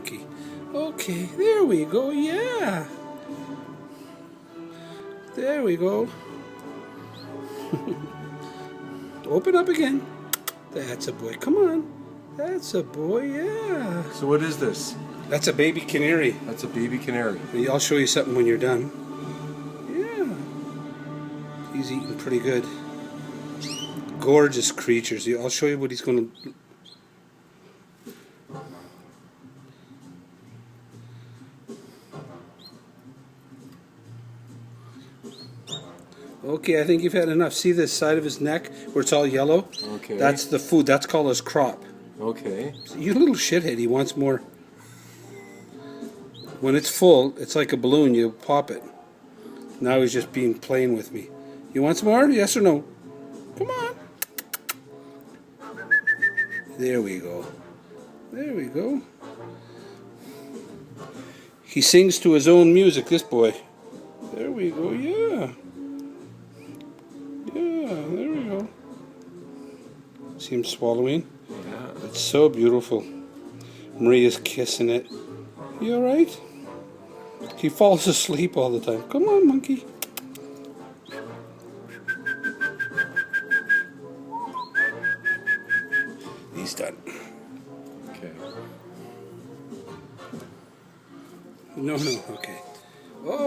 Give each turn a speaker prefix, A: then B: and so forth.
A: monkey. Okay, there we go, yeah. There we go. Open up again. That's a boy. Come on. That's a boy, yeah.
B: So what is this?
A: That's a baby canary.
B: That's a baby canary.
A: I'll show you something when you're done. Yeah. He's eating pretty good. Gorgeous creatures. I'll show you what he's going to... Okay, I think you've had enough. See this side of his neck where it's all yellow?
B: Okay.
A: That's the food. That's called his crop.
B: Okay.
A: You little shithead. He wants more. When it's full, it's like a balloon. You pop it. Now he's just playing with me. You want some more? Yes or no? Come on. There we go. There we go. He sings to his own music, this boy. There we go, yeah. Yeah, there we go. See him swallowing?
B: Yeah.
A: It's so beautiful. Maria's kissing it. You alright? He falls asleep all the time. Come on, monkey. He's done.
B: Okay.
A: No, okay. Oh.